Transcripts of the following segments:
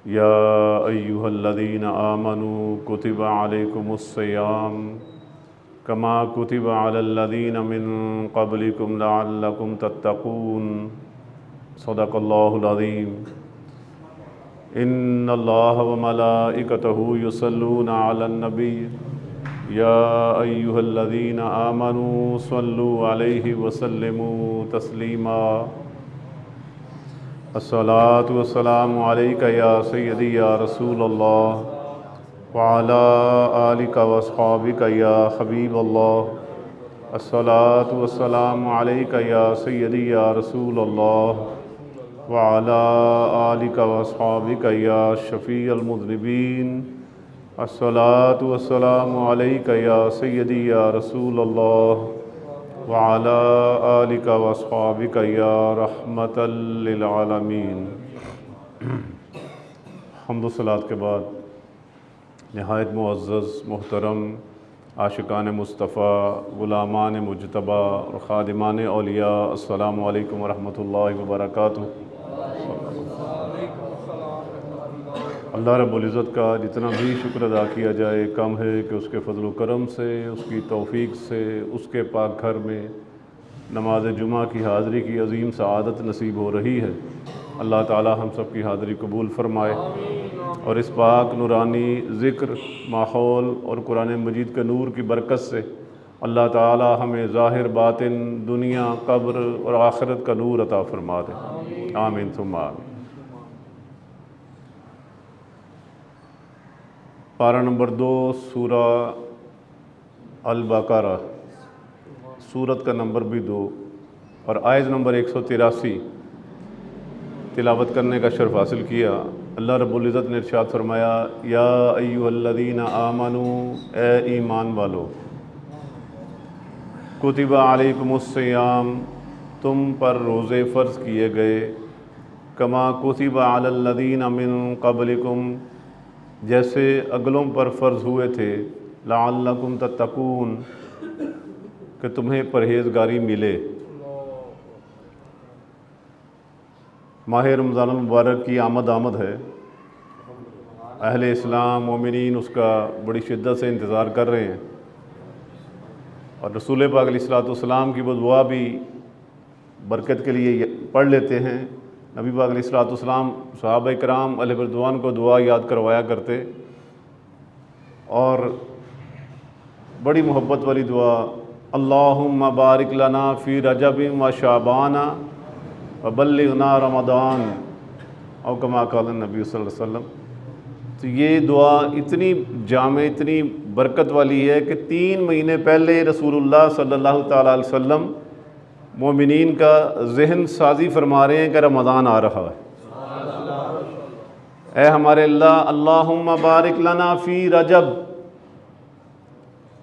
یا ایہا الذین آمنوا کتب علیکم الصیام کما کتب علی الذین من قبلکم لعلکم تتقون صدق اللہ العظیم۔ ان اللہ وملائکتہ یصلون علی النبی یا ایہا الذین آمنوا صلوا علیہ وسلموا تسلیما۔ الصلاۃ والسلام علیک یا سیدی یا رسول اللہ وعلی آلک واصحابک یا حبیب اللہ۔ الصلاۃ والسلام علیک یا سیدی یا رسول اللہ وعلی آلک واصحابک یا شفیع المذنبین۔ الصلاۃ والسلام علیک یا سیدی یا رسول اللہ وعلی آلک واصحابک یا رحمۃ للعالمین۔ حمد و صلوات کے بعد نہایت معزز محترم عاشقان مصطفیٰ، غلامان مجتبیٰ اور خادمان اولیاء، السلام علیکم ورحمۃ اللہ وبرکاتہ۔ اللہ رب العزت کا جتنا بھی شکر ادا کیا جائے کم ہے کہ اس کے فضل و کرم سے، اس کی توفیق سے، اس کے پاک گھر میں نماز جمعہ کی حاضری کی عظیم سعادت نصیب ہو رہی ہے۔ اللہ تعالی ہم سب کی حاضری قبول فرمائے اور اس پاک نورانی ذکر، ماحول اور قرآن مجید کے نور کی برکت سے اللہ تعالی ہمیں ظاہر باطن، دنیا، قبر اور آخرت کا نور عطا فرما دے، آمین ثم آمین۔ پارہ نمبر 2 سورہ البقرہ، سورت کا نمبر بھی 2 اور آیت نمبر 183 تلاوت کرنے کا شرف حاصل کیا۔ اللہ رب العزت نے ارشاد فرمایا، یا ایہا الذین آمنوا، اے ایمان والو، کتب علیکم الصیام، تم پر روزے فرض کیے گئے، کما کتب علی الذین من قبلکم، جیسے اگلوں پر فرض ہوئے تھے، لعلکم تتقون، کہ تمہیں پرہیزگاری ملے۔ ماہ رمضان المبارک کی آمد ہے، اہل اسلام مومنین اس کا بڑی شدت سے انتظار کر رہے ہیں، اور رسول پاک علیہ الصلوۃ والسلام کی وہ دعا بھی برکت کے لیے پڑھ لیتے ہیں۔ نبی پاک علیہ الصلوۃ والسلام صحابہ کرام علیہ رضوان کو دعا یاد کروایا کرتے، اور بڑی محبت والی دعا، اللہم بارک لنا فی رجب و شعبان وبلغنا رمضان، او کما قال النبی صلی اللہ علیہ وسلم۔ تو یہ دعا اتنی جامع، اتنی برکت والی ہے کہ 3 مہینے پہلے رسول اللہ صلی اللہ تعالیٰ علیہ وسلم مومنین کا ذہن سازی فرما رہے ہیں کہ رمضان آ رہا ہے۔ اے ہمارے اللہ، اللہم بارک لنا فی رجب،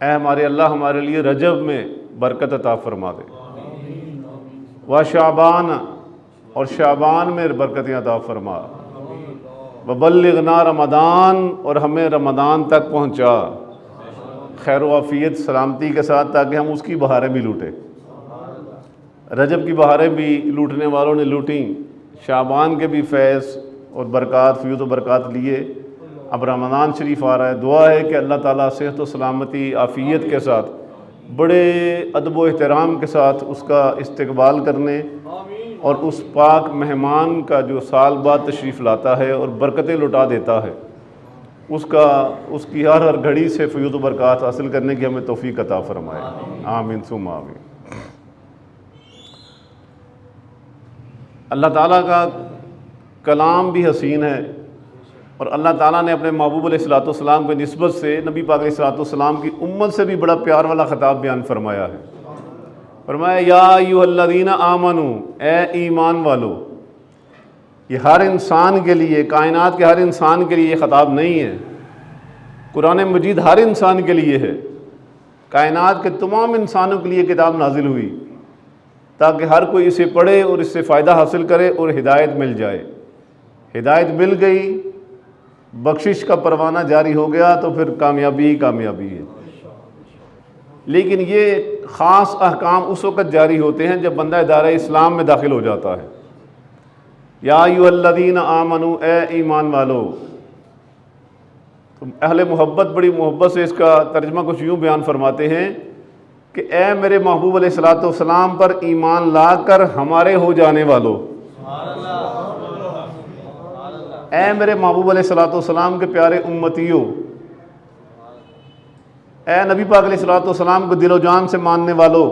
اے ہمارے اللہ ہمارے لیے رجب میں برکت عطا فرما دے، و شعبان، اور شعبان میں برکتیں عطا فرما، وبلغنا رمضان، اور ہمیں رمضان تک پہنچا خیر و عافیت سلامتی کے ساتھ، تاکہ ہم اس کی بہاریں بھی لوٹیں۔ رجب کی بہاریں بھی لوٹنے والوں نے لوٹیں، شعبان کے بھی فیض اور برکات، فیوز و برکات لیے، اب رمضان شریف آ رہا ہے۔ دعا ہے کہ اللہ تعالیٰ صحت و سلامتی، عافیت کے ساتھ، بڑے ادب و احترام کے ساتھ اس کا استقبال کرنے، اور اس پاک مہمان کا جو سال بعد تشریف لاتا ہے اور برکتیں لٹا دیتا ہے، اس کی ہر گھڑی سے فیوز و برکات حاصل کرنے کی ہمیں توفیق عطا فرمائے، آمین ثم آمین۔ اللہ تعالیٰ کا کلام بھی حسین ہے، اور اللہ تعالیٰ نے اپنے محبوب علیہ الصلوۃ والسلام کی نسبت سے نبی پاک علیہ الصلوۃ والسلام کی امت سے بھی بڑا پیار والا خطاب بیان فرمایا ہے۔ فرمایا، یا ایھا الذین آمنوا، اے ایمان والو۔ یہ ہر انسان کے لیے، کائنات کے ہر انسان کے لیے یہ خطاب نہیں ہے، قرآن مجید ہر انسان کے لیے ہے۔ کائنات کے تمام انسانوں کے لیے کتاب نازل ہوئی تاکہ ہر کوئی اسے پڑھے اور اس سے فائدہ حاصل کرے اور ہدایت مل جائے۔ ہدایت مل گئی، بخشش کا پروانہ جاری ہو گیا، تو پھر کامیابی ہی کامیابی ہے۔ لیکن یہ خاص احکام اس وقت جاری ہوتے ہیں جب بندہ ادارہ اسلام میں داخل ہو جاتا ہے۔ یا ایھاالذین آمنو، اے ایمان والو. تو اہل محبت بڑی محبت سے اس کا ترجمہ کچھ یوں بیان فرماتے ہیں کہ اے میرے محبوب علیہ الصلوۃ والسلام پر ایمان لا کر ہمارے ہو جانے والو. اے میرے محبوب علیہ الصلوۃ والسلام کے پیارے امتیوں، اے نبی پاک علیہ الصلوۃ والسلام کو دل و جان سے ماننے والو،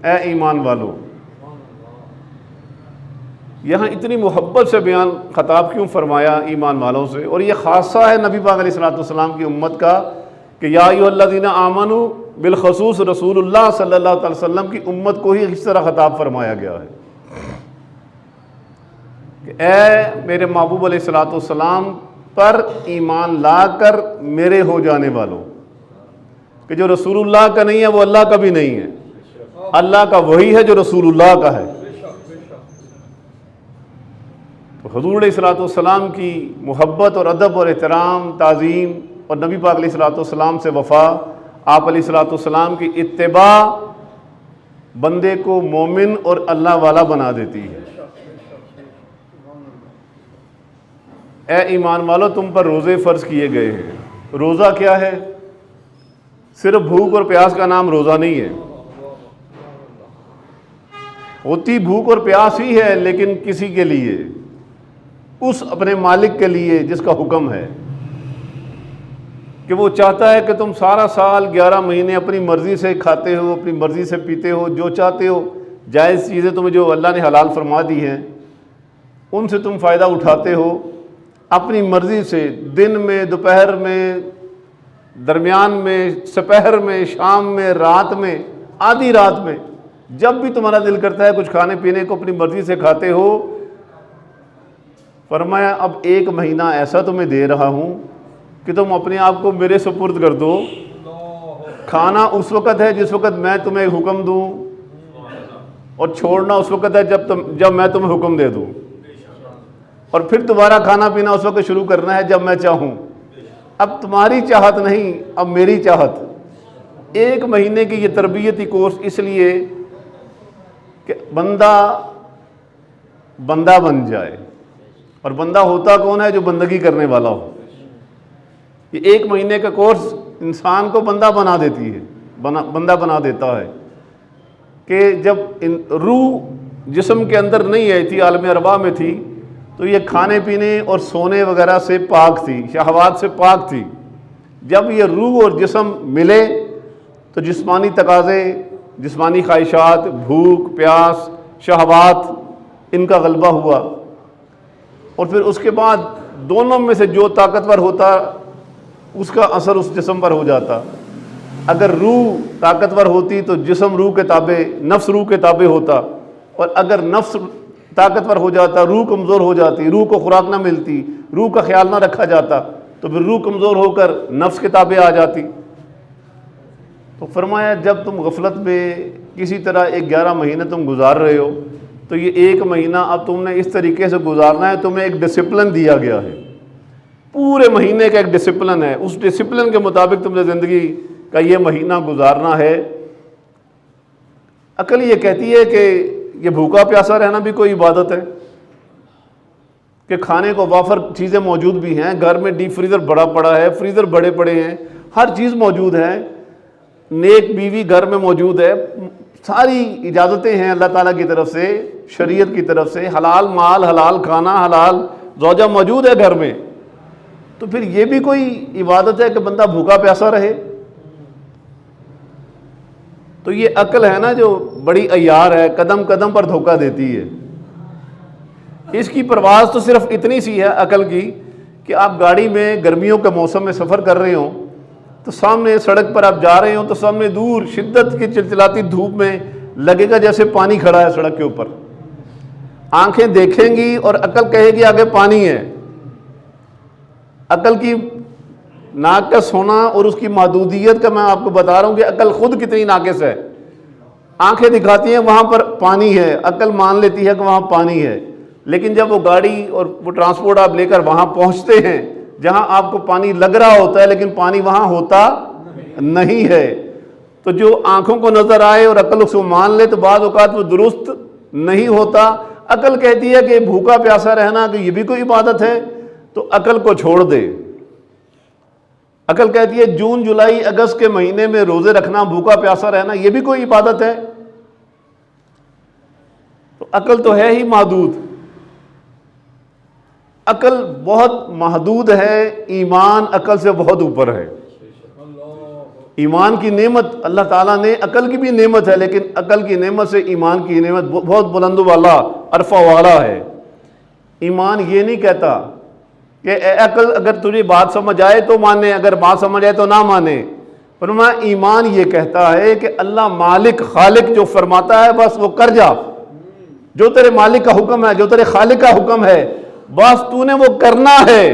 اے ایمان والو. یہاں اتنی محبت سے بیان خطاب کیوں فرمایا ایمان والوں سے؟ اور یہ خاصہ ہے نبی پاک علیہ الصلوۃ والسلام کی امت کا کہ یا ایھا الذین آمنو، بالخصوص رسول اللہ صلی اللہ علیہ وسلم کی امت کو ہی اس طرح خطاب فرمایا گیا ہے کہ اے میرے محبوب علیہ الصلوۃ والسلام پر ایمان لا کر میرے ہو جانے والوں. کہ جو رسول اللہ کا نہیں ہے وہ اللہ کا بھی نہیں ہے، اللہ کا وہی ہے جو رسول اللہ کا ہے. تو حضور علیہ الصلوۃ والسلام کی محبت اور ادب اور احترام، تعظیم، اور نبی پاک علیہ الصلوۃ والسلام سے وفا، آپ علیہ الصلوۃ والسلام کی اتباع بندے کو مومن اور اللہ والا بنا دیتی ہے. اے ایمان والو، تم پر روزے فرض کیے گئے ہیں. روزہ کیا ہے؟ صرف بھوک اور پیاس کا نام روزہ نہیں ہے. ہوتی بھوک اور پیاس ہی ہے، لیکن کسی کے لیے، اس اپنے مالک کے لیے جس کا حکم ہے کہ وہ چاہتا ہے کہ تم سارا سال 11 مہینے اپنی مرضی سے کھاتے ہو، اپنی مرضی سے پیتے ہو، جو چاہتے ہو جائز چیزیں تمہیں جو اللہ نے حلال فرما دی ہیں ان سے تم فائدہ اٹھاتے ہو اپنی مرضی سے، دن میں، دوپہر میں، درمیان میں، سپہر میں، شام میں، رات میں، آدھی رات میں، جب بھی تمہارا دل کرتا ہے کچھ کھانے پینے کو اپنی مرضی سے کھاتے ہو. فرمایا اب 1 مہینہ ایسا تمہیں دے رہا ہوں کہ تم اپنے آپ کو میرے سپرد کر دو. کھانا اس وقت ہے جس وقت میں تمہیں حکم دوں، اور چھوڑنا اس وقت ہے جب میں تمہیں حکم دے دوں، اور پھر دوبارہ کھانا پینا اس وقت شروع کرنا ہے جب میں چاہوں. اب تمہاری چاہت نہیں، اب میری چاہت. 1 مہینے کی یہ تربیتی کورس اس لیے کہ بندہ بن جائے. اور بندہ ہوتا کون ہے؟ جو بندگی کرنے والا ہو. یہ 1 مہینے کا کورس انسان کو بندہ بنا دیتی ہے، بندہ بنا دیتا ہے کہ جب روح جسم کے اندر نہیں آئی تھی، عالم ارواح میں تھی، تو یہ کھانے پینے اور سونے وغیرہ سے پاک تھی، شہوات سے پاک تھی. جب یہ روح اور جسم ملے تو جسمانی تقاضے، جسمانی خواہشات، بھوک، پیاس، شہوات، ان کا غلبہ ہوا. اور پھر اس کے بعد دونوں میں سے جو طاقتور ہوتا اس کا اثر اس جسم پر ہو جاتا. اگر روح طاقتور ہوتی تو جسم روح کے تابع، نفس روح کے تابع ہوتا. اور اگر نفس طاقتور ہو جاتا، روح کمزور ہو جاتی، روح کو خوراک نہ ملتی، روح کا خیال نہ رکھا جاتا، تو پھر روح کمزور ہو کر نفس کے تابع آ جاتی. تو فرمایا جب تم غفلت میں کسی طرح 11 مہینے تم گزار رہے ہو، تو یہ 1 مہینہ اب تم نے اس طریقے سے گزارنا ہے. تمہیں ایک ڈسپلن دیا گیا ہے، پورے مہینے کا ایک ڈسپلن ہے. اس ڈسپلن کے مطابق تم نے زندگی کا یہ مہینہ گزارنا ہے. عقل یہ کہتی ہے کہ یہ بھوکا پیاسا رہنا بھی کوئی عبادت ہے، کہ کھانے کو وافر چیزیں موجود بھی ہیں، گھر میں ڈیپ فریزر بڑا پڑا ہے، فریزر بڑے پڑے ہیں، ہر چیز موجود ہے، نیک بیوی گھر میں موجود ہے، ساری اجازتیں ہیں اللہ تعالیٰ کی طرف سے، شریعت کی طرف سے، حلال مال، حلال کھانا، حلال زوجہ موجود ہے گھر میں. تو پھر یہ بھی کوئی عبادت ہے کہ بندہ بھوکا پیاسا رہے؟ تو یہ عقل ہے نا جو بڑی عیار ہے، قدم قدم پر دھوکہ دیتی ہے. اس کی پرواز تو صرف اتنی سی ہے عقل کی کہ آپ گاڑی میں گرمیوں کے موسم میں سفر کر رہے ہوں تو سامنے سڑک پر آپ جا رہے ہوں تو سامنے دور شدت کی چلچلاتی دھوپ میں لگے گا جیسے پانی کھڑا ہے سڑک کے اوپر. آنکھیں دیکھیں گی اور عقل کہے گی آگے پانی ہے. عقل کی ناقص ہونا اور اس کی محدودیت کا میں آپ کو بتا رہا ہوں کہ عقل خود کتنی ناقص ہے. آنکھیں دکھاتی ہیں وہاں پر پانی ہے، عقل مان لیتی ہے کہ وہاں پانی ہے، لیکن جب وہ گاڑی اور وہ ٹرانسپورٹ آپ لے کر وہاں پہنچتے ہیں جہاں آپ کو پانی لگ رہا ہوتا ہے لیکن پانی وہاں ہوتا نہیں ہے، تو جو آنکھوں کو نظر آئے اور عقل اس کو مان لے تو بعض اوقات وہ درست نہیں ہوتا. عقل کہتی ہے کہ بھوکا پیاسا رہنا کہ یہ بھی کوئی عبادت ہے، تو عقل کو چھوڑ دے۔ عقل کہتی ہے جون جولائی اگست کے مہینے میں روزے رکھنا، بھوکا پیاسا رہنا، یہ بھی کوئی عبادت ہے؟ تو عقل تو ہے ہی محدود، عقل بہت محدود ہے، ایمان عقل سے بہت اوپر ہے۔ ایمان کی نعمت اللہ تعالیٰ نے، عقل کی بھی نعمت ہے، لیکن عقل کی نعمت سے ایمان کی نعمت بہت بلند والا، عرفہ والا ہے۔ ایمان یہ نہیں کہتا کہ اے عقل اگر تجھے بات سمجھ آئے تو مانے، اگر بات سمجھ آئے تو نہ مانے۔ فرمایا ایمان یہ کہتا ہے کہ اللہ مالک خالق جو فرماتا ہے بس وہ کر جا، جو تیرے مالک کا حکم ہے، جو تیرے خالق کا حکم ہے، بس تو نے وہ کرنا ہے۔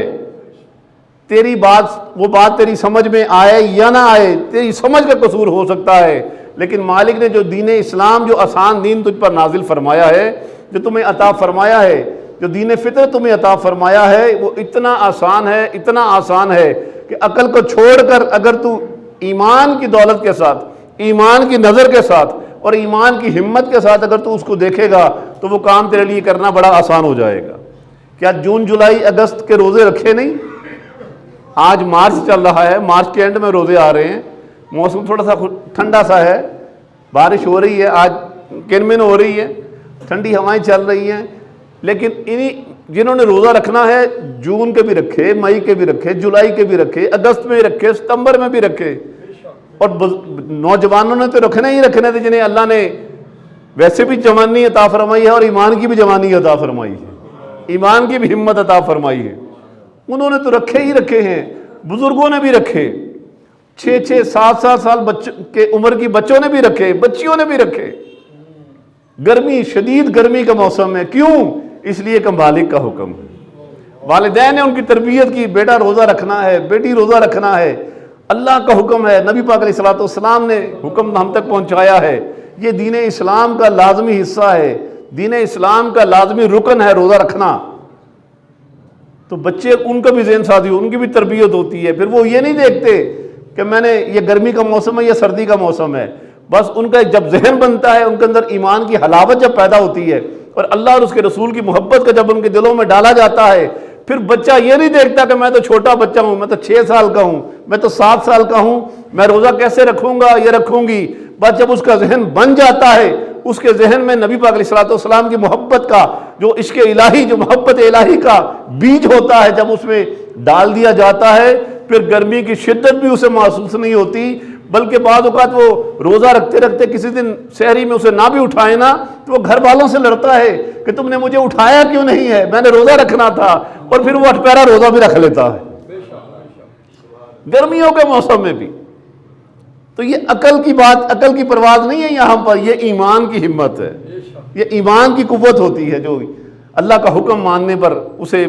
تیری بات، وہ بات تیری سمجھ میں آئے یا نہ آئے، تیری سمجھ کا قصور ہو سکتا ہے، لیکن مالک نے جو دین اسلام، جو آسان دین تجھ پر نازل فرمایا ہے، جو تمہیں عطا فرمایا ہے، جو دین فطرت تمہیں عطا فرمایا ہے، وہ اتنا آسان ہے، اتنا آسان ہے کہ عقل کو چھوڑ کر اگر تو ایمان کی دولت کے ساتھ، ایمان کی نظر کے ساتھ اور ایمان کی ہمت کے ساتھ اگر تو اس کو دیکھے گا تو وہ کام تیرے لیے کرنا بڑا آسان ہو جائے گا۔ کیا جون جولائی اگست کے روزے رکھے نہیں؟ آج مارچ چل رہا ہے، مارچ کے اینڈ میں روزے آ رہے ہیں، موسم تھوڑا سا ٹھنڈا سا ہے، بارش ہو رہی ہے، آج کنمن ہو رہی ہے، ٹھنڈی ہوائیں چل رہی ہیں، لیکن انہی جنہوں نے روزہ رکھنا ہے جون کے بھی رکھے، مئی کے بھی رکھے، جولائی کے بھی رکھے، اگست میں بھی رکھے، ستمبر میں بھی رکھے، اور نوجوانوں نے تو رکھنے ہی رکھنے تھے جنہیں اللہ نے ویسے بھی جوانی عطا فرمائی ہے اور ایمان کی بھی جوانی عطا فرمائی ہے، ایمان کی بھی ہمت عطا فرمائی ہے، انہوں نے تو رکھے ہی رکھے ہیں۔ بزرگوں نے بھی رکھے، 6-6 7-7 سال کے عمر کی بچوں نے بھی رکھے، بچیوں نے بھی رکھے۔ گرمی، شدید گرمی کا موسم ہے، کیوں؟ اس لیے کہ مالک کا حکم ہے، والدین نے ان کی تربیت کی، بیٹا روزہ رکھنا ہے، بیٹی روزہ رکھنا ہے، اللہ کا حکم ہے، نبی پاک علیہ الصلوۃ والسلام نے حکم ہم تک پہنچایا ہے، یہ دین اسلام کا لازمی حصہ ہے، دین اسلام کا لازمی رکن ہے روزہ رکھنا۔ تو بچے، ان کا بھی ذہن سازی ہو، ان کی بھی تربیت ہوتی ہے، پھر وہ یہ نہیں دیکھتے کہ میں نے یہ گرمی کا موسم ہے یا سردی کا موسم ہے، بس ان کا جب ذہن بنتا ہے، ان کے اندر ایمان کی حلاوت جب پیدا ہوتی ہے اور اللہ اور اس کے رسول کی محبت کا جب ان کے دلوں میں ڈالا جاتا ہے، پھر بچہ یہ نہیں دیکھتا کہ میں تو چھوٹا بچہ ہوں، میں تو 6 سال کا ہوں، میں تو 7 سال کا ہوں، میں روزہ کیسے رکھوں گا، یہ رکھوں گی۔ بس جب اس کا ذہن بن جاتا ہے، اس کے ذہن میں نبی پاک علیہ الصلوۃ والسلام کی محبت کا، جو عشق الہی، جو محبت الہی کا بیج ہوتا ہے، جب اس میں ڈال دیا جاتا ہے، پھر گرمی کی شدت بھی اسے محسوس نہیں ہوتی، بلکہ بعض اوقات وہ روزہ رکھتے رکھتے کسی دن سحری میں اسے نہ بھی اٹھائے نا تو وہ گھر والوں سے لڑتا ہے کہ تم نے مجھے اٹھایا کیوں نہیں ہے، میں نے روزہ رکھنا تھا، اور پھر وہ 8 پیرا روزہ بھی رکھ لیتا ہے گرمیوں کے موسم میں بھی۔ تو یہ عقل کی بات، عقل کی پرواز نہیں ہے یہاں پر، یہ ایمان کی ہمت ہے، یہ ایمان کی قوت ہوتی ہے جو اللہ کا حکم ماننے پر اسے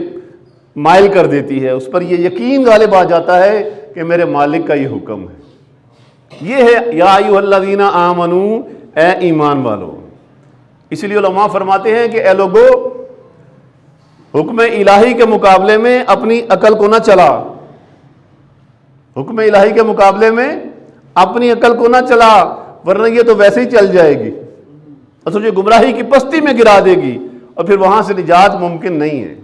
مائل کر دیتی ہے، اس پر یہ یقین غالب آ جاتا ہے کہ میرے مالک کا یہ حکم ہے۔ یہ ہے یا ایھا الذین آمنو، اے ایمان والو۔ اسی لیے علماء فرماتے ہیں کہ اے لوگو، حکم الہی کے مقابلے میں اپنی عقل کو نہ چلا، حکم الہی کے مقابلے میں اپنی عقل کو نہ چلا، ورنہ یہ تو ویسے ہی چل جائے گی اور تجھے گمراہی کی پستی میں گرا دے گی، اور پھر وہاں سے نجات ممکن نہیں ہے۔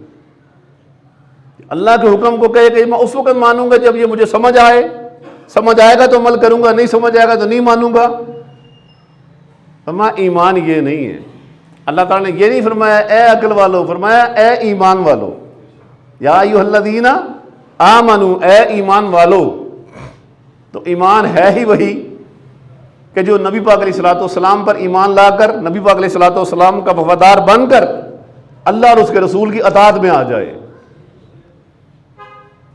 اللہ کے حکم کو کہے کہ میں اس وقت مانوں گا جب یہ مجھے سمجھ آئے، سمجھ آئے گا تو عمل کروں گا، نہیں سمجھ آئے گا تو نہیں مانوں گا۔ فرمایا ایمان یہ نہیں ہے، اللہ تعالیٰ نے یہ نہیں فرمایا اے عقل والو، فرمایا اے ایمان والو، یا ایھا الذین آمنو، اے ایمان والو۔ تو ایمان ہے ہی وہی کہ جو نبی پاک علیہ الصلوۃ والسلام پر ایمان لا کر، نبی پاک علیہ الصلوۃ والسلام کا وفادار بن کر اللہ اور اس کے رسول کی اطاعت میں آ جائے۔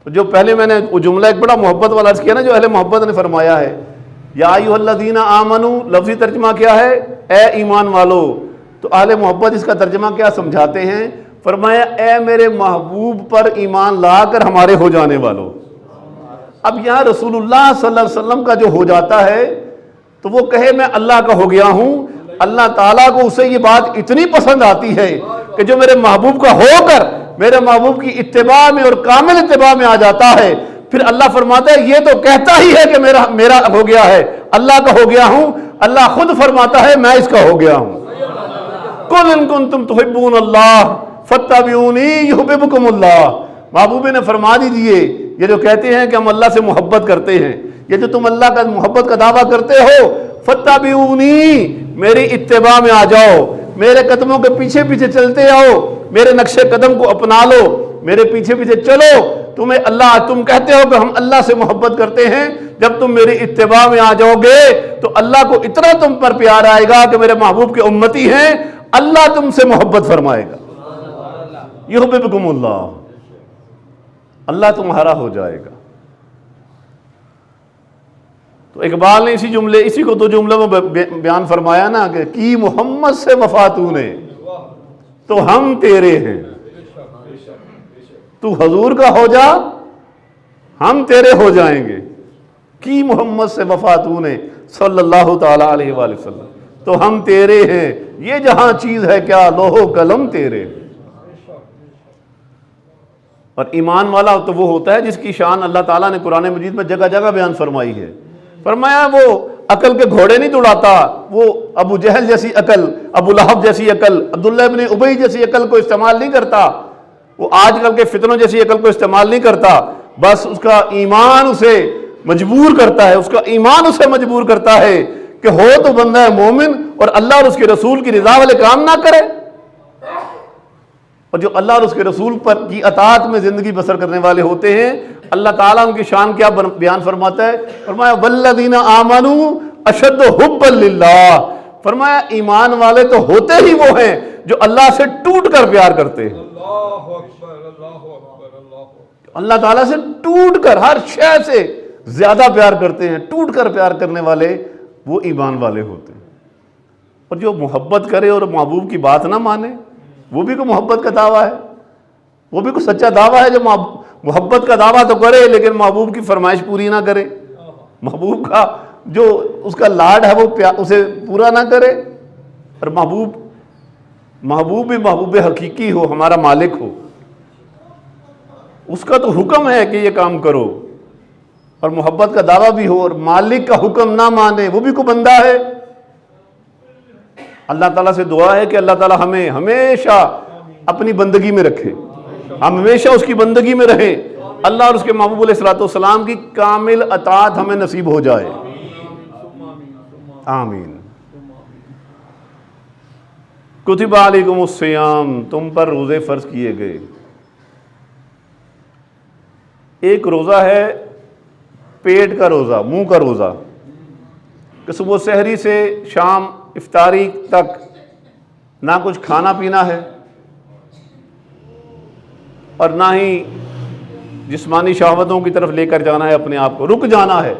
تو جو پہلے میں نے وہ جملہ ایک بڑا محبت والا عرض کیا نا، جو اہل محبت نے فرمایا ہے یا ایھا الذین آمنو، لفظی ترجمہ کیا ہے؟ اے ایمان والو۔ تو اہل محبت اس کا ترجمہ کیا سمجھاتے ہیں؟ فرمایا اے میرے محبوب پر ایمان لا کر ہمارے ہو جانے والو۔ اب یہاں رسول اللہ صلی اللہ علیہ وسلم کا جو ہو جاتا ہے تو وہ کہے میں اللہ کا ہو گیا ہوں، اللہ تعالیٰ کو اسے یہ بات اتنی پسند آتی ہے کہ جو میرے محبوب کا ہو کر میرے محبوب کی اتباع میں اور کامل اتباع میں آ جاتا ہے، پھر اللہ فرماتا ہے یہ تو کہتا ہی ہے کہ میرا ہو گیا ہے، اللہ کا ہو گیا ہوں، اللہ خود فرماتا ہے میں اس کا ہو گیا ہوں۔ قل ان کنتم تحبون اللہ فاتبعونی یحببکم اللہ. محبوب نے فرما دیجئے یہ جو کہتے ہیں کہ ہم اللہ سے محبت کرتے ہیں، یہ جو تم اللہ کا محبت کا دعویٰ کرتے ہو، فاتبعونی میری اتباع میں آ جاؤ، میرے قدموں کے پیچھے پیچھے چلتے آؤ، میرے نقش قدم کو اپنا لو، میرے پیچھے پیچھے چلو. تم کہتے ہو کہ ہم اللہ سے محبت کرتے ہیں، جب تم میری اتباع میں آ جاؤ گے تو اللہ کو اتنا تم پر پیار آئے گا کہ میرے محبوب کے امتی ہیں، اللہ تم سے محبت فرمائے گا. یحببکم اللہ، اللہ تمہارا ہو جائے گا. تو اقبال نے اسی کو دو جملوں میں بیان فرمایا نا کہ کی محمد سے وفا تو نے تو ہم تیرے ہیں، تو حضور کا ہو جا ہم تیرے ہو جائیں گے. کی محمد سے وفا تو نے صلی اللہ تعالی علیہ وآلہ وسلم تو ہم تیرے ہیں، یہ جہاں چیز ہے کیا لوح و قلم تیرے. اور ایمان والا تو وہ ہوتا ہے جس کی شان اللہ تعالیٰ نے قرآن مجید میں جگہ جگہ بیان فرمائی ہے. فرمایا وہ عقل کے گھوڑے نہیں دوڑاتا، وہ ابو جہل جیسی عقل، ابو لہب جیسی عقل، عبداللہ ابن ابی جیسی عقل کو استعمال نہیں کرتا، وہ آج کل کے فتنوں جیسی عقل کو استعمال نہیں کرتا. بس اس کا ایمان اسے مجبور کرتا ہے، اس کا ایمان اسے مجبور کرتا ہے کہ ہو تو بندہ مومن اور اللہ اور اس کے رسول کی رضا والے کام نہ کرے. اور جو اللہ اور اس کے رسول پر کی اطاعت میں زندگی بسر کرنے والے ہوتے ہیں، اللہ تعالیٰ ان کی شان کیا بیان فرماتا ہے؟ فرمایا والذین آمنوا اشد حبا للہ. فرمایا ایمان والے تو ہوتے ہی وہ ہیں جو اللہ سے ٹوٹ کر پیار کرتے ہیں. اللہ تعالیٰ سے ٹوٹ کر ہر شے سے زیادہ پیار کرتے ہیں. ٹوٹ کر پیار کرنے والے وہ ایمان والے ہوتے ہیں. اور جو محبت کرے اور محبوب کی بات نہ مانے، وہ بھی کوئی محبت کا دعویٰ ہے، وہ بھی کوئی سچا دعویٰ ہے. جو محبت کا دعویٰ تو کرے لیکن محبوب کی فرمائش پوری نہ کرے، محبوب کا جو اس کا لاڈ ہے وہ اسے پورا نہ کرے. اور محبوب بھی محبوب حقیقی ہو، ہمارا مالک ہو، اس کا تو حکم ہے کہ یہ کام کرو، اور محبت کا دعویٰ بھی ہو اور مالک کا حکم نہ مانے، وہ بھی کوئی بندہ ہے. اللہ تعالیٰ سے دعا ہے کہ اللہ تعالیٰ ہمیں ہمیشہ اپنی بندگی میں رکھے، ہم ہمیشہ اس کی بندگی میں رہیں، اللہ اور اس کے محبوب علیہ السلام کی کامل اطاعت ہمیں نصیب ہو جائے. آمین. کتب علیکم الصیام، تم پر روزے فرض کیے گئے. ایک روزہ ہے پیٹ کا روزہ، منہ کا روزہ، کہ صبح سحری سے شام افطاری تک نہ کچھ کھانا پینا ہے اور نہ ہی جسمانی شہوتوں کی طرف لے کر جانا ہے اپنے آپ کو، رک جانا ہے،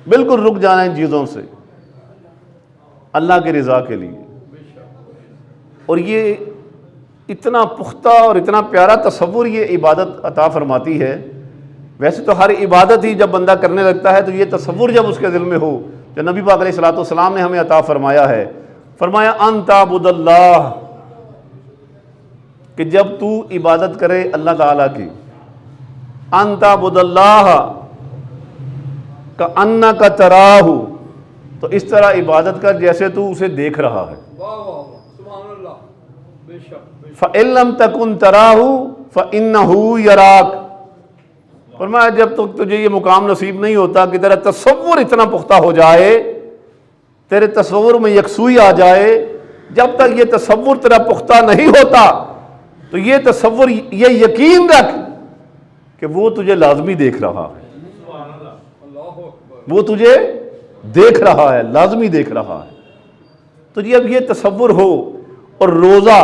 بالکل رک جانا ہے ان چیزوں سے اللہ کی رضا کے لیے. اور یہ اتنا پختہ اور اتنا پیارا تصور یہ عبادت عطا فرماتی ہے. ویسے تو ہر عبادت ہی جب بندہ کرنے لگتا ہے تو یہ تصور جب اس کے دل میں ہو، جو نبی پاک علیہ السلام نے ہمیں عطا فرمایا ہے، فرمایا ان تعبد اللہ، کہ جب تو عبادت کرے اللہ تعالیٰ کی، ان تعبد اللہ کأنک تراہ، تو اس طرح عبادت کر جیسے تو اسے دیکھ رہا ہے. فَإِن لَمْ تَكُنْ تَرَاهُ فَإِنَّهُ يَرَاكَ. فرمایا جب تک تجھے یہ مقام نصیب نہیں ہوتا کہ تیرا تصور اتنا پختہ ہو جائے، تیرے تصور میں یکسوئی آ جائے، جب تک یہ تصور تیرا پختہ نہیں ہوتا تو یہ تصور، یہ یقین رکھ کہ وہ تجھے لازمی دیکھ رہا ہے، وہ تجھے دیکھ رہا ہے، لازمی دیکھ رہا ہے. تو جب یہ تصور ہو، اور روزہ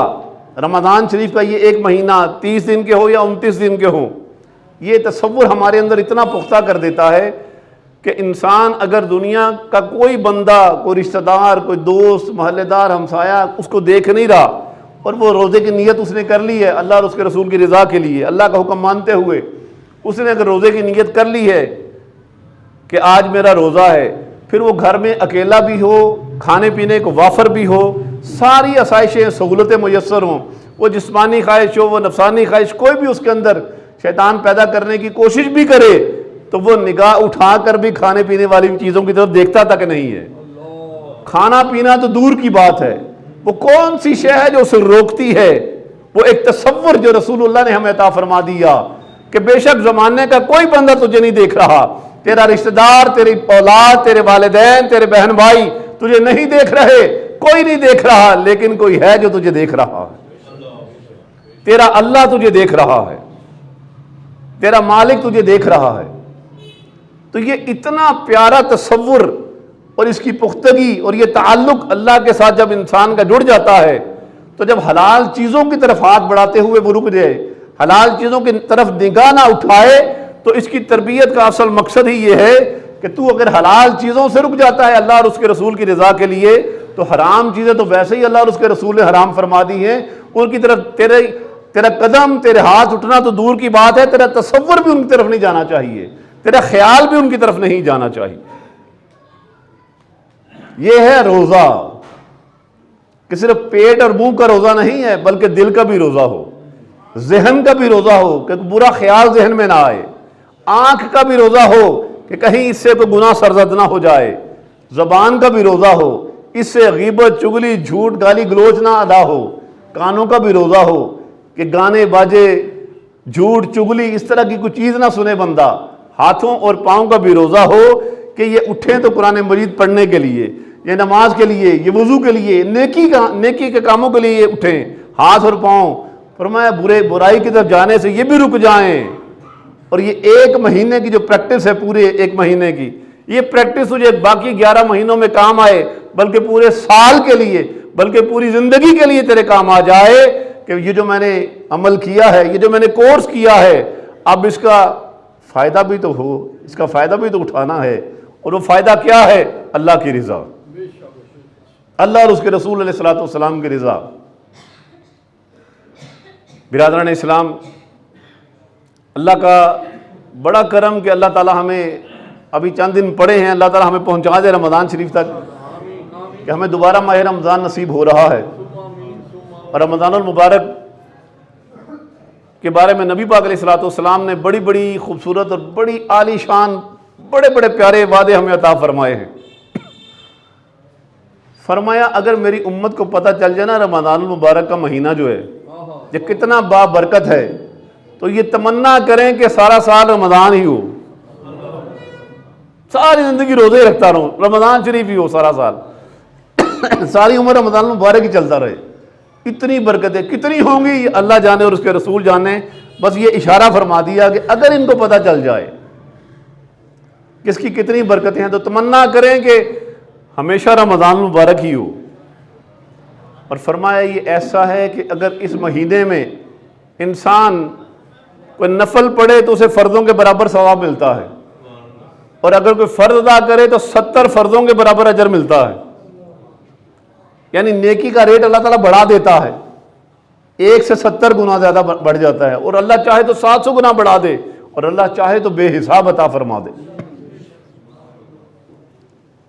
رمضان شریف کا یہ ایک مہینہ 30 دن کے ہو یا 29 دن کے ہوں، یہ تصور ہمارے اندر اتنا پختہ کر دیتا ہے کہ انسان اگر دنیا کا کوئی بندہ، کوئی رشتہ دار، کوئی دوست، محلے دار، ہمسایہ اس کو دیکھ نہیں رہا اور وہ روزے کی نیت اس نے کر لی ہے اللہ اور اس کے رسول کی رضا کے لیے، اللہ کا حکم مانتے ہوئے اس نے اگر روزے کی نیت کر لی ہے کہ آج میرا روزہ ہے، پھر وہ گھر میں اکیلا بھی ہو، کھانے پینے کو وافر بھی ہو، ساری آسائشیں سہولتیں میسر ہوں، وہ جسمانی خواہش ہو، وہ نفسانی خواہش، کوئی بھی اس کے اندر شیطان پیدا کرنے کی کوشش بھی کرے تو وہ نگاہ اٹھا کر بھی کھانے پینے والی چیزوں کی طرف دیکھتا تک نہیں ہے. کھانا پینا تو دور کی بات ہے، وہ کون سی شے ہے جو اسے روکتی ہے؟ وہ ایک تصور جو رسول اللہ نے ہمیں عطا فرما دیا کہ بے شک زمانے کا کوئی بندہ تجھے نہیں دیکھ رہا، تیرا رشتہ دار، تیری اولاد، تیرے والدین، تیرے بہن بھائی تجھے نہیں دیکھ رہے، کوئی نہیں دیکھ رہا، لیکن کوئی ہے جو تجھے دیکھ رہا ہے۔ تیرا اللہ تجھے دیکھ رہا ہے، تیرا مالک تجھے دیکھ رہا ہے۔ تو یہ اتنا پیارا تصور اور اس کی پختگی اور یہ تعلق اللہ کے ساتھ جب انسان کا جڑ جاتا ہے تو جب حلال چیزوں کی طرف ہاتھ بڑھاتے ہوئے وہ رک جائے، حلال چیزوں کی طرف نگاہ نہ اٹھائے، تو اس کی تربیت کا اصل مقصد ہی یہ ہے کہ تو اگر حلال چیزوں سے رک جاتا ہے اللہ اور اس کے رسول کی رضا کے لیے، تو حرام چیزیں تو ویسے ہی اللہ اور اس کے رسول نے حرام فرما دی ہیں، ان کی طرف تیرا قدم، تیرے ہاتھ اٹھنا تو دور کی بات ہے، تیرا تصور بھی ان کی طرف نہیں جانا چاہیے، تیرا خیال بھی ان کی طرف نہیں جانا چاہیے۔ یہ ہے روزہ، کہ صرف پیٹ اور منہ کا روزہ نہیں ہے بلکہ دل کا بھی روزہ ہو، ذہن کا بھی روزہ ہو کہ برا خیال ذہن میں نہ آئے، آنکھ کا بھی روزہ ہو کہ کہیں اس سے کوئی گناہ سرزد نہ ہو جائے، زبان کا بھی روزہ ہو، اس سے غیبت، چگلی، جھوٹ، گالی گلوچ نہ ادا ہو، کانوں کا بھی روزہ ہو کہ گانے باجے، جھوٹ، چگلی، اس طرح کی کوئی چیز نہ سنے بندہ، ہاتھوں اور پاؤں کا بھی روزہ ہو کہ یہ اٹھیں تو قرآن مجید پڑھنے کے لیے، یہ نماز کے لیے، یہ وضو کے لیے، نیکی کے کاموں کے لیے یہ اٹھیں ہاتھ اور پاؤں۔ فرمایا برائی کی طرف جانے سے یہ بھی رک جائیں۔ اور یہ ایک مہینے کی جو پریکٹس ہے، پورے ایک مہینے کی، یہ پریکٹس تجھے باقی 11 مہینوں میں کام آئے، بلکہ پورے سال کے لیے، بلکہ پوری زندگی کے لیے تیرے کام آ جائے کہ یہ جو میں نے عمل کیا ہے، یہ جو میں نے کورس کیا ہے، اب اس کا فائدہ بھی تو ہو، اس کا فائدہ بھی تو اٹھانا ہے۔ اور وہ فائدہ کیا ہے؟ اللہ کی رضا، اللہ اور اس کے رسول علیہ الصلوۃ والسلام کی رضا۔ برادران اسلام، اللہ کا بڑا کرم کہ اللہ تعالی ہمیں ابھی چند دن پڑے ہیں، اللہ تعالی ہمیں پہنچا دے رمضان شریف تک، کہ ہمیں دوبارہ ماہ رمضان نصیب ہو رہا ہے۔ اور رمضان المبارک کے بارے میں نبی پاک علیہ الصلوۃ والسلام نے بڑی بڑی خوبصورت اور بڑی عالی شان بڑے بڑے پیارے وعدے ہمیں عطا فرمائے ہیں۔ فرمایا اگر میری امت کو پتہ چل جائے نا رمضان المبارک کا مہینہ جو ہے یہ کتنا بابرکت ہے، تو یہ تمنا کریں کہ سارا سال رمضان ہی ہو، ساری زندگی روزے رکھتا رہوں، رمضان شریف ہی ہو سارا سال، ساری عمر رمضان المبارک ہی چلتا رہے۔ اتنی برکتیں کتنی ہوں گی اللہ جانے اور اس کے رسول جانے، بس یہ اشارہ فرما دیا کہ اگر ان کو پتہ چل جائے کہ اس کی کتنی برکتیں ہیں تو تمنا کریں کہ ہمیشہ رمضان المبارک ہی ہو۔ اور فرمایا یہ ایسا ہے کہ اگر اس مہینے میں انسان کوئی نفل پڑھے تو اسے فرضوں کے برابر ثواب ملتا ہے، اور اگر کوئی فرض ادا کرے تو 70 فرضوں کے برابر اجر ملتا ہے۔ یعنی نیکی کا ریٹ اللہ تعالیٰ بڑھا دیتا ہے، 1 سے 70 گنا زیادہ بڑھ جاتا ہے، اور اللہ چاہے تو 700 گنا بڑھا دے، اور اللہ چاہے تو بے حساب عطا فرما دے۔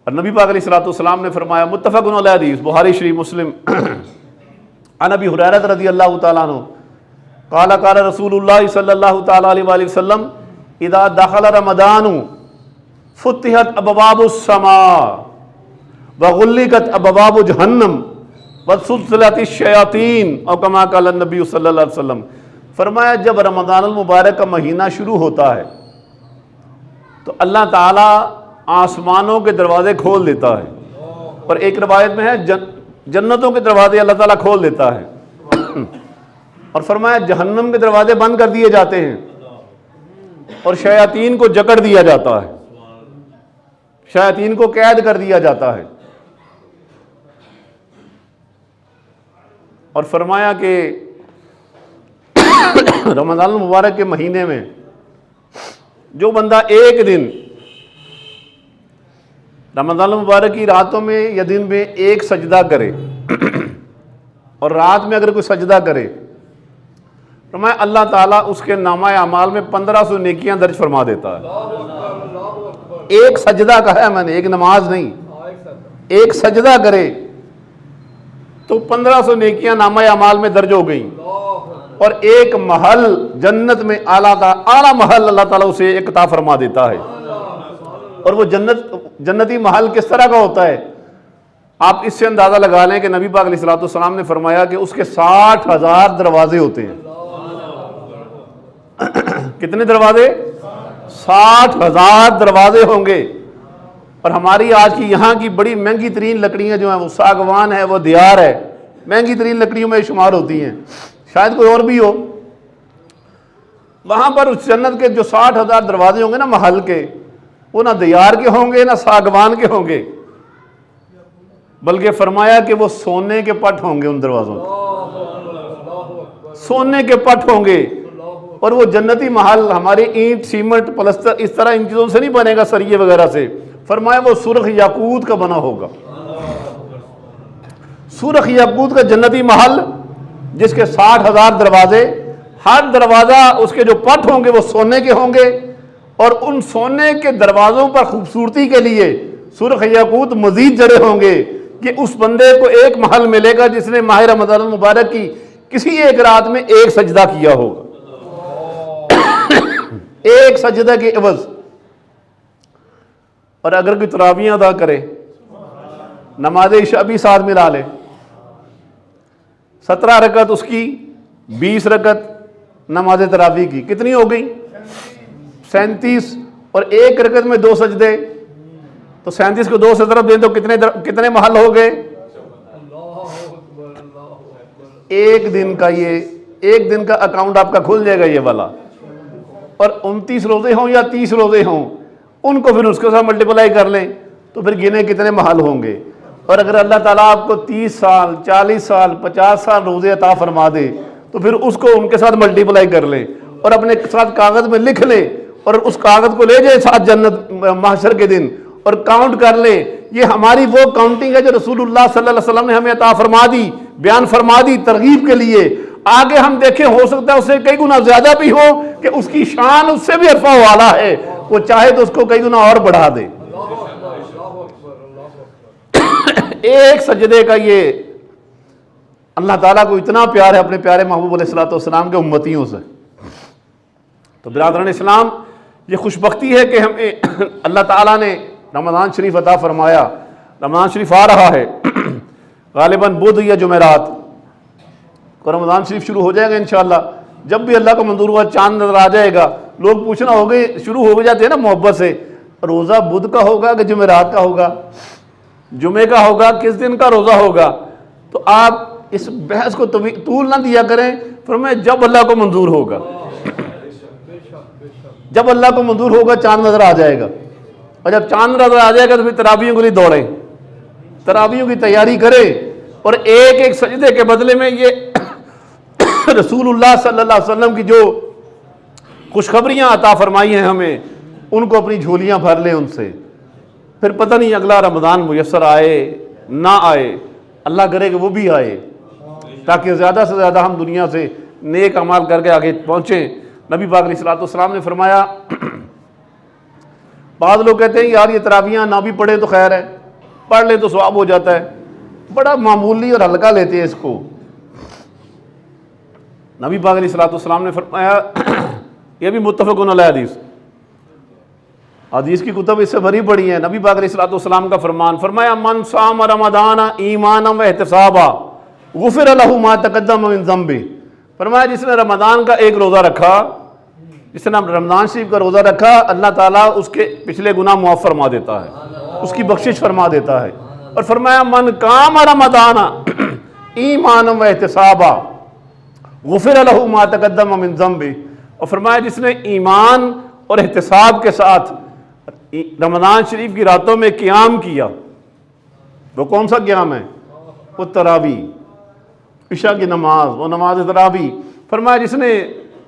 اور نبی پاک علیہ الصلوۃ والسلام نے فرمایا، متفق علیہ حدیث، بخاری شریف، مسلم، عن ابی ہریرہ رضی اللہ تعالیٰ عنہ قال قال رسول اللہ صلی اللہ تعالیٰ علیہ وآلہ وسلم اذا دخل رمضان فتحت ابواب السماء وغلقت ابواب جہنم وسلسلت الشیاطین، او کما قال النبی صلی اللہ علیہ وسلم۔ فرمایا جب رمضان المبارک کا مہینہ شروع ہوتا ہے تو اللہ تعالیٰ آسمانوں کے دروازے کھول دیتا ہے، اور ایک روایت میں ہے جنتوں کے دروازے اللہ تعالیٰ کھول دیتا ہے، اور فرمایا جہنم کے دروازے بند کر دیے جاتے ہیں، اور شیاطین کو جکڑ دیا جاتا ہے، شیاطین کو قید کر دیا جاتا ہے۔ اور فرمایا کہ رمضان المبارک کے مہینے میں جو بندہ ایک دن رمضان المبارک کی راتوں میں یا دن میں ایک سجدہ کرے، اور رات میں اگر کوئی سجدہ کرے، فرمایا اللہ تعالیٰ اس کے نامہ اعمال میں 1500 نیکیاں درج فرما دیتا ہے۔ ایک سجدہ کہا ہے میں نے، ایک نماز نہیں، ایک سجدہ کرے تو 1500 نیکیاں نامہ اعمال میں درج ہو گئیں، اور ایک محل جنت میں اعلیٰ محل اللہ تعالیٰ اسے ایک عطا فرما دیتا ہے۔ اور وہ جنتی محل کس طرح کا ہوتا ہے؟ آپ اس سے اندازہ لگا لیں کہ نبی پاک علیہ الصلوۃ والسلام نے فرمایا کہ اس کے 60,000 دروازے ہوتے ہیں۔ کتنے دروازے؟ 60,000 دروازے ہوں گے۔ اور ہماری آج کی یہاں کی بڑی مہنگی ترین لکڑیاں جو ہیں وہ ساگوان ہے، وہ دیار ہے، مہنگی ترین لکڑیوں میں شمار ہوتی ہیں، شاید کوئی اور بھی ہو۔ وہاں پر اس جنت کے جو 60,000 دروازے ہوں گے نا محل کے، وہ نہ دیار کے ہوں گے نہ ساگوان کے ہوں گے، بلکہ فرمایا کہ وہ سونے کے پٹ ہوں گے۔ ان دروازوں سونے کے پٹ ہوں گے، اور وہ جنتی محل ہمارے اینٹ، سیمنٹ، پلستر اس طرح ان چیزوں سے نہیں بنے گا، سریے وغیرہ سے۔ فرمایا وہ سرخ یاقوت کا بنا ہوگا، سرخ یاقوت کا جنتی محل جس کے 60,000 دروازے، ہر دروازہ اس کے جو پٹ ہوں گے وہ سونے کے ہوں گے، اور ان سونے کے دروازوں پر خوبصورتی کے لیے سرخ یاقوت مزید جڑے ہوں گے کہ اس بندے کو ایک محل ملے گا جس نے ماہ رمضان المبارک کی کسی ایک رات میں ایک سجدہ کیا ہوگا، ایک سجدہ کے عوض۔ اور اگر کوئی تراویح ادا کرے، نماز عشاء بھی ساتھ ملا لے، 17 رکعت اس کی، 20 رکعت نماز تراویح کی، کتنی ہو گئی؟ 37، اور ایک رکعت میں 2 سجدے، تو 37 کو 2 سے ضرب دیں تو کتنے محل ہو گئے؟ ایک دن کا اکاؤنٹ آپ کا کھل جائے گا یہ والا۔ اور 29 روزے ہوں یا 30 روزے ہوں، ان کو پھر اس کے ساتھ ملٹیپلائی کر لیں تو پھر گنے کتنے محل ہوں گے۔ اور اگر اللہ تعالیٰ آپ کو 30 سال، 40 سال، 50 سال روزے عطا فرما دے تو پھر اس کو ان کے ساتھ ملٹیپلائی کر لیں اور اپنے ساتھ کاغذ میں لکھ لیں، اور اس کاغذ کو لے جائیں ساتھ جنت محشر کے دن اور کاؤنٹ کر لیں۔ یہ ہماری وہ کاؤنٹنگ ہے جو رسول اللہ صلی اللہ علیہ وسلم نے ہمیں عطا فرما دی، بیان فرما دی ترغیب کے لیے۔ آگے ہم دیکھیں، ہو سکتا ہے اس سے کئی گنا زیادہ بھی ہو کہ اس کی شان اس سے بھی عرفہ والا ہے، وہ چاہے تو اس کو کئی گنا اور بڑھا دے۔ ایک سجدے کا یہ اللہ تعالیٰ کو اتنا پیار ہے اپنے پیارے محبوب علیہ الصلوۃ والسلام کے امتیوں سے۔ تو برادران اسلام، یہ خوش بختی ہے کہ ہمیں اللہ تعالیٰ نے رمضان شریف عطا فرمایا۔ رمضان شریف آ رہا ہے، غالباً بدھ یا جمعرات کو رمضان شریف شروع ہو جائے گا انشاءاللہ۔ جب بھی اللہ کا منظور ہوا چاند نظر آ جائے گا، لوگ پوچھنا ہو گئے، شروع ہو جاتے ہیں نا محبت سے، روزہ بدھ کا ہوگا کہ جمعرات کا ہوگا، جمعے کا ہوگا، کس دن کا روزہ ہوگا؟ تو آپ اس بحث کو طول نہ دیا کریں، فرمایا جب اللہ کو منظور ہوگا، جب اللہ کو منظور ہوگا چاند نظر آ جائے گا۔ اور جب چاند نظر آ جائے گا تو پھر تراویحوں کے لیے دوڑیں، تراویحوں کی تیاری کریں، اور ایک ایک سجدے کے بدلے میں یہ رسول اللہ صلی اللہ علیہ وسلم کی جو خوشخبریاں عطا فرمائی ہیں ہمیں، ان کو اپنی جھولیاں بھر لیں ان سے۔ پھر پتہ نہیں اگلا رمضان میسر آئے نہ آئے، اللہ کرے کہ وہ بھی آئے تاکہ زیادہ سے زیادہ ہم دنیا سے نیک اعمال کر کے آگے پہنچیں۔ نبی پاک علیہ الصلوۃ والسلام نے فرمایا، بعض لوگ کہتے ہیں یار یہ تراویحاں نہ بھی پڑھیں تو خیر ہے، پڑھ لیں تو ثواب ہو جاتا ہے، بڑا معمولی اور ہلکا لیتے ہیں اس کو۔ نبی پاک علیہ الصلوۃ والسلام نے فرمایا، یہ بھی متفق علیہ حدیث، حدیث کی کتب اس سے بھری پڑی ہیں۔ نبی پاک علیہ الصلوۃ والسلام کا فرمان، فرمایا من صام رمضان ایمانا و احتسابا غفر لہ ما تقدم من ذنبہ۔ فرمایا جس نے رمضان کا ایک روزہ رکھا، جس نے رمضان شریف کا روزہ رکھا، اللہ تعالیٰ اس کے پچھلے گناہ معاف فرما دیتا ہے، اس کی بخشش فرما دیتا ہے۔ اور فرمایا من قام رمضان ایمانا و احتسابا غفر لہ ما تقدم من ذنبہ۔ اور فرمایا جس نے ایمان اور احتساب کے ساتھ رمضان شریف کی راتوں میں قیام کیا، وہ کون سا قیام ہے؟ وہ تراویح، عشاء کی نماز، وہ نماز تراویح۔ فرمایا جس نے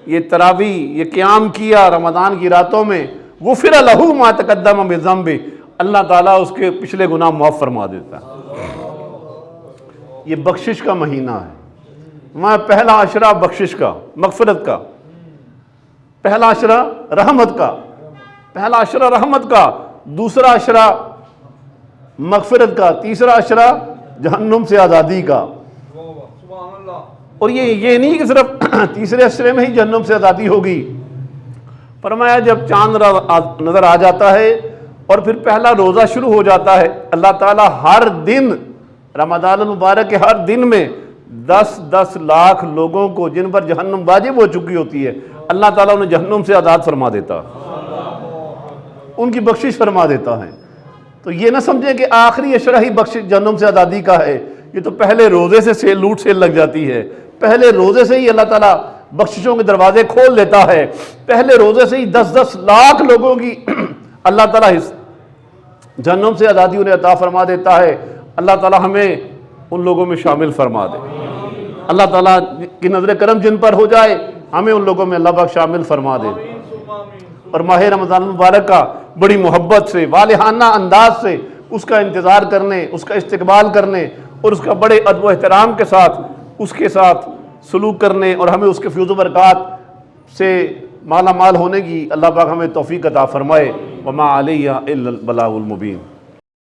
یہ تراویح، یہ قیام کیا رمضان کی راتوں میں، غفر لہ ما تقدم من ذنبہ، اللہ تعالیٰ اس کے پچھلے گناہ معاف فرما دیتا ہے۔ یہ بخشش کا مہینہ ہے، وہاں پہلا عشرہ بخشش کا، مغفرت کا، پہلا عشرہ رحمت کا، پہلا عشرہ رحمت کا، دوسرا عشرہ مغفرت کا، تیسرا عشرہ جہنم سے آزادی کا۔ اور یہ نہیں کہ صرف تیسرے عشرے میں ہی جہنم سے آزادی ہوگی۔ فرمایا جب چاند نظر آ جاتا ہے اور پھر پہلا روزہ شروع ہو جاتا ہے، اللہ تعالیٰ ہر دن رمضان المبارک کے ہر دن میں 10 لاکھ لوگوں کو جن پر جہنم واجب ہو چکی ہوتی ہے اللہ تعالیٰ انہیں جہنم سے آزاد فرما دیتا ہے، ان کی بخشش فرما دیتا ہے۔ تو یہ نہ سمجھیں کہ آخری اشرہ ہی بخشش جہنم سے آزادی کا ہے، یہ تو پہلے روزے سے سیل لوٹ سیل لگ جاتی ہے، پہلے روزے سے ہی اللہ تعالیٰ بخششوں کے دروازے کھول دیتا ہے، پہلے روزے سے ہی 10 لاکھ لوگوں کی اللہ تعالیٰ جہنم سے آزادی انہیں عطا فرما دیتا ہے۔ اللہ تعالیٰ ہمیں ان لوگوں میں شامل فرما دے، اللہ تعالیٰ کی نظر کرم جن پر ہو جائے ہمیں ان لوگوں میں اللہ پاک شامل فرما دے۔ اور ماہ رمضان المبارک کا بڑی محبت سے، والہانہ انداز سے اس کا انتظار کرنے، اس کا استقبال کرنے اور اس کا بڑے ادب و احترام کے ساتھ اس کے ساتھ سلوک کرنے اور ہمیں اس کے فیض و برکات سے مالا مال ہونے کی اللہ پاک ہمیں توفیق عطا فرمائے۔ وما علیہ الا البلاغ المبین۔